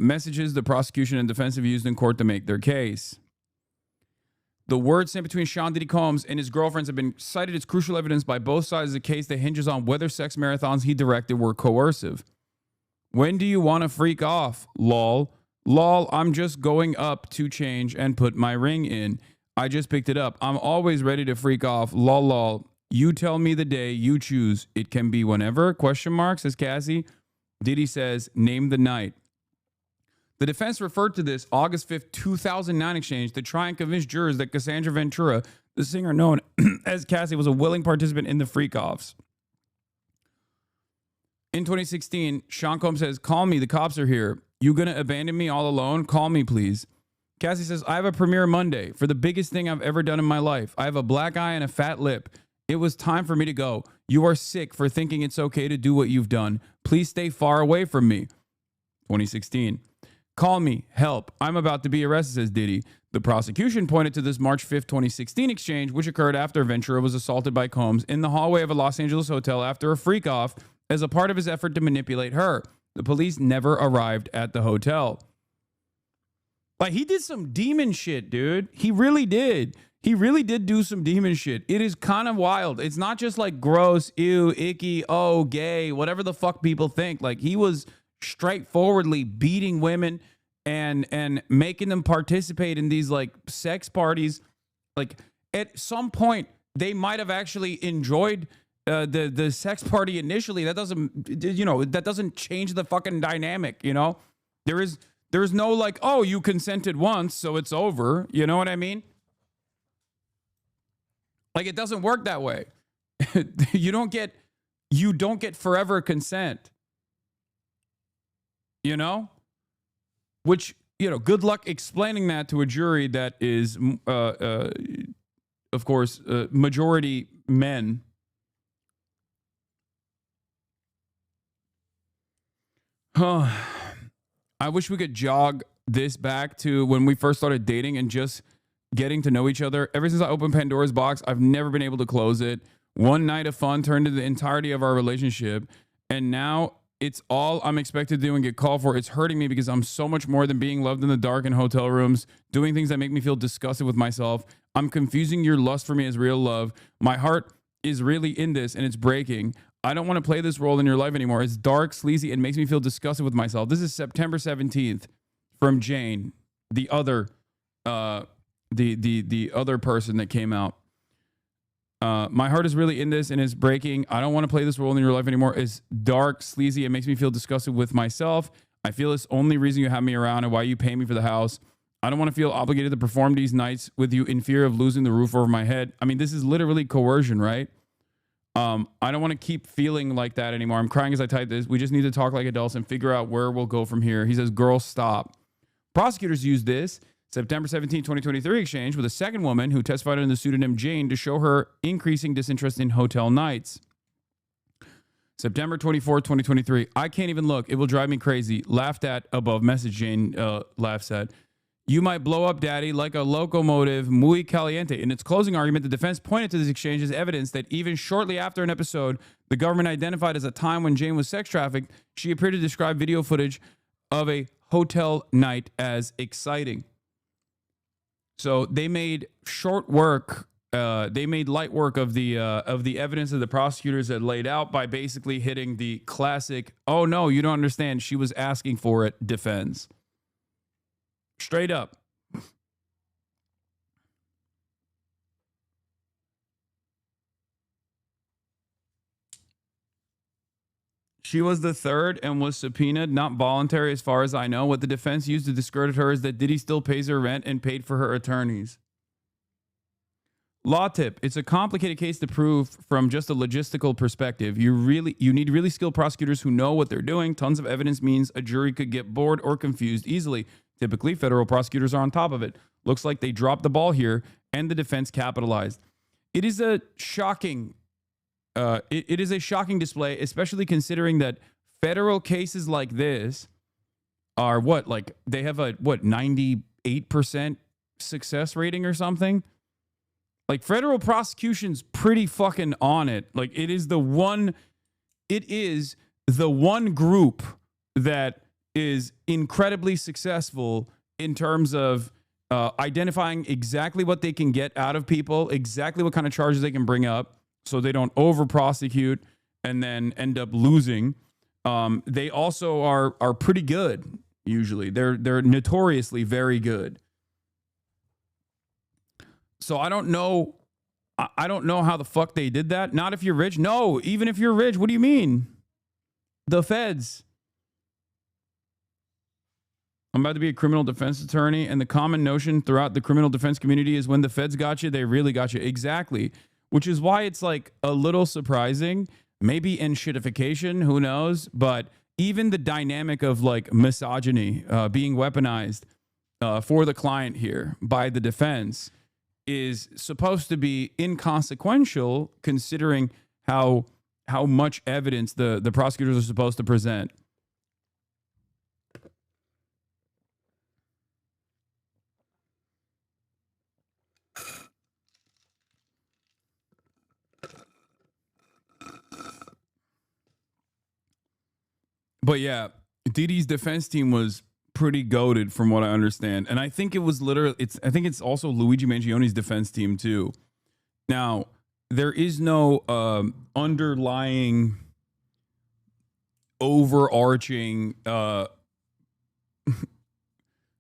messages the prosecution and defense have used in court to make their case. The words sent between Sean Diddy Combs and his girlfriends have been cited as crucial evidence by both sides of the case that hinges on whether sex marathons he directed were coercive. When do you want to freak off? Lol. Lol, I'm just going up to change and put my ring in. I just picked it up. I'm always ready to freak off. Lol, lol. You tell me the day you choose. It can be whenever, ? Says Cassie. Diddy says, name the night. The defense referred to this August 5th, 2009 exchange to try and convince jurors that Cassandra Ventura, the singer known as Cassie, was a willing participant in the freak-offs. In 2016, Sean Combs says, call me, the cops are here. You gonna abandon me all alone? Call me, please. Cassie says, I have a premiere Monday for the biggest thing I've ever done in my life. I have a black eye and a fat lip. It was time for me to go. You are sick for thinking it's okay to do what you've done. Please stay far away from me. 2016. Call me. Help. I'm about to be arrested, says Diddy. The prosecution pointed to this March 5th, 2016 exchange, which occurred after Ventura was assaulted by Combs in the hallway of a Los Angeles hotel after a freak-off as a part of his effort to manipulate her. The police never arrived at the hotel. Like, he did some demon shit, dude. He really did. He really did do some demon shit. It is kind of wild. It's not just like gross, ew, icky, oh, gay, whatever the fuck people think. Like, he was straightforwardly beating women and making them participate in these like sex parties. Like, at some point they might have actually enjoyed the sex party initially. That doesn't change the fucking dynamic. There's no like, oh, you consented once so it's over, you know what I mean? Like, it doesn't work that way. you don't get forever consent. Which, good luck explaining that to a jury that is, of course, majority men. I wish we could jog this back to when we first started dating and just getting to know each other. Ever since I opened Pandora's box, I've never been able to close it. One night of fun turned into the entirety of our relationship. And now it's all I'm expected to do and get called for. It's hurting me because I'm so much more than being loved in the dark in hotel rooms, doing things that make me feel disgusted with myself. I'm confusing your lust for me as real love. My heart is really in this and it's breaking. I don't want to play this role in your life anymore. It's dark, sleazy, and makes me feel disgusted with myself. This is September 17th from Jane, the other the other person that came out. My heart is really in this and it's breaking. I don't want to play this role in your life anymore. It's dark, sleazy. It makes me feel disgusted with myself. I feel it's the only reason you have me around and why you pay me for the house. I don't want to feel obligated to perform these nights with you in fear of losing the roof over my head. I mean, this is literally coercion, right? I don't want to keep feeling like that anymore. I'm crying as I type this. We just need to talk like adults and figure out where we'll go from here. He says, girl, stop. Prosecutors used this September 17, 2023 exchange with a second woman who testified under the pseudonym Jane to show her increasing disinterest in hotel nights. September 24, 2023. I can't even look. It will drive me crazy. Laughed at above message, Jane laughs at. You might blow up, daddy, like a locomotive muy caliente. In its closing argument, the defense pointed to this exchange as evidence that even shortly after an episode the government identified as a time when Jane was sex trafficked, she appeared to describe video footage of a hotel night as exciting. So they made short work. They made light work of the evidence that the prosecutors had laid out by basically hitting the classic, oh no, you don't understand, she was asking for it defense. Straight up. She was the third and was subpoenaed, not voluntary as far as I know. What the defense used to discredit her is that Diddy still pays her rent and paid for her attorneys. Law tip. It's a complicated case to prove from just a logistical perspective. You need really skilled prosecutors who know what they're doing. Tons of evidence means a jury could get bored or confused easily. Typically, federal prosecutors are on top of it. Looks like they dropped the ball here and the defense capitalized. It is a shocking it is a shocking display, especially considering that federal cases like this are they have a 98% success rating or something. Like, federal prosecution's pretty fucking on it. Like, it is the one group that is incredibly successful in terms of identifying exactly what they can get out of people, exactly what kind of charges they can bring up so they don't over prosecute and then end up losing. They also are pretty good. Usually they're notoriously very good. So I don't know how the fuck they did that. Not if you're rich. No, even if you're rich, what do you mean? The feds. I'm about to be a criminal defense attorney, and the common notion throughout the criminal defense community is when the feds got you, they really got you. Exactly. Which is why it's like a little surprising, maybe in shitification, who knows? But even the dynamic of like misogyny being weaponized for the client here by the defense is supposed to be inconsequential considering how much evidence the prosecutors are supposed to present. But yeah, Didi's defense team was pretty goated from what I understand. And I think it was literally, I think it's also Luigi Mangioni's defense team too. Now, there is no underlying overarching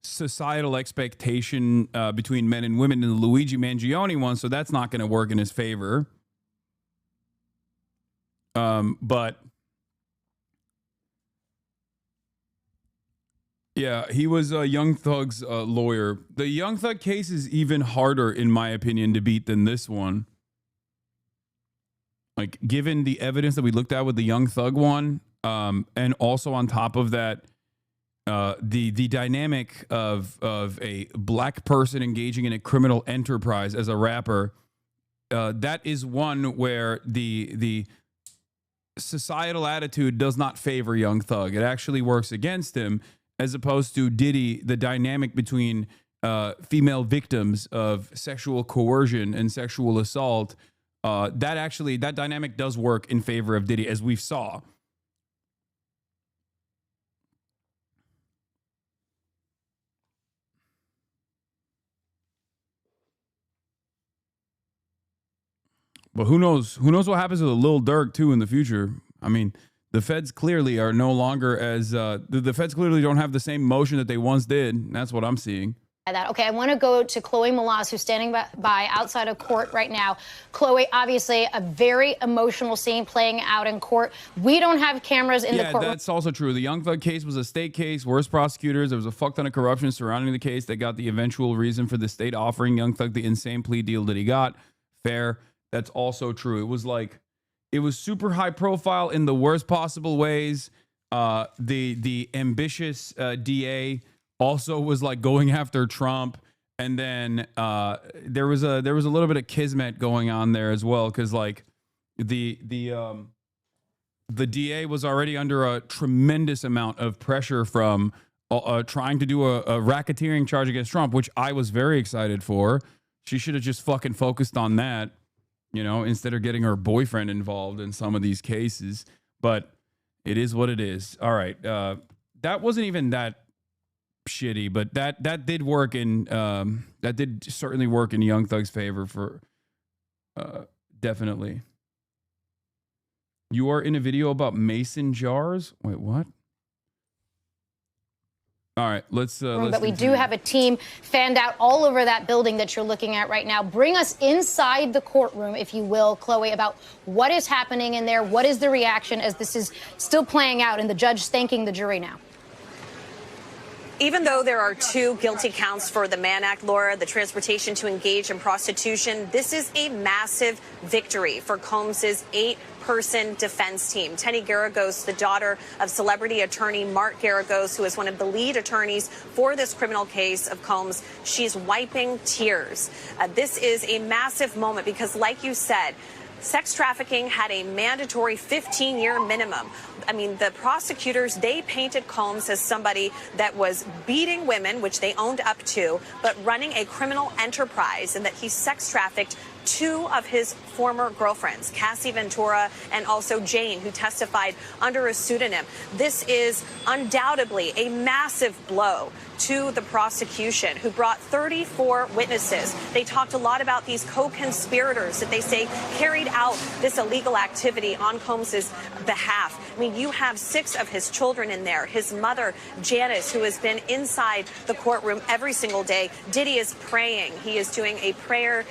societal expectation between men and women in the Luigi Mangione one, so that's not going to work in his favor. But yeah, he was Young Thug's lawyer. The Young Thug case is even harder, in my opinion, to beat than this one. Like, given the evidence that we looked at with the Young Thug one, and also on top of that, the dynamic of a black person engaging in a criminal enterprise as a rapper, that is one where the societal attitude does not favor Young Thug. It actually works against him, as opposed to Diddy, the dynamic between female victims of sexual coercion and sexual assault, that dynamic does work in favor of Diddy, as we saw. But who knows? Who knows what happens with a Lil Durk too in the future? I mean, the feds clearly are no longer as the feds clearly don't have the same motion that they once did. That's what I'm seeing. Okay, I want to go to Chloe Malas, who's standing by outside of court right now. Chloe, obviously a very emotional scene playing out in court. We don't have cameras in the courtroom. Yeah, that's also true. The Young Thug case was a state case, worst prosecutors. There was a fuck ton of corruption surrounding the case that got the eventual reason for the state offering Young Thug the insane plea deal that he got. Fair. That's also true. It was super high profile in the worst possible ways. The ambitious DA also was like going after Trump, and then there was a little bit of kismet going on there as well, because like the DA was already under a tremendous amount of pressure from trying to do a racketeering charge against Trump, which I was very excited for. She should have just fucking focused on that, you know, instead of getting her boyfriend involved in some of these cases. But it is what it is. All right. That wasn't even that shitty, but that did work in that did certainly work in Young Thug's favor for definitely. You are in a video about mason jars? Wait, what? All right, let's but we do have a team fanned out all over that building that you're looking at right now. Bring us inside the courtroom, if you will, Chloe, about what is happening in there. What is the reaction as this is still playing out and the judge thanking the jury now? Even though there are 2 guilty counts for the Mann Act, Laura, the transportation to engage in prostitution, this is a massive victory for Combs's 8-person defense team. Tenny Garagos, the daughter of celebrity attorney Mark Garagos, who is one of the lead attorneys for this criminal case of Combs, she's wiping tears. This is a massive moment because, like you said, sex trafficking had a mandatory 15-year minimum. I mean, the prosecutors, they painted Combs as somebody that was beating women, which they owned up to, but running a criminal enterprise, and that he sex trafficked two of his former girlfriends, Cassie Ventura and also Jane, who testified under a pseudonym. This is undoubtedly a massive blow to the prosecution, who brought 34 witnesses. They talked a lot about these co-conspirators that they say carried out this illegal activity on Combs's behalf. I mean, you have 6 of his children in there. His mother, Janice, who has been inside the courtroom every single day. Diddy is praying. He is doing a prayer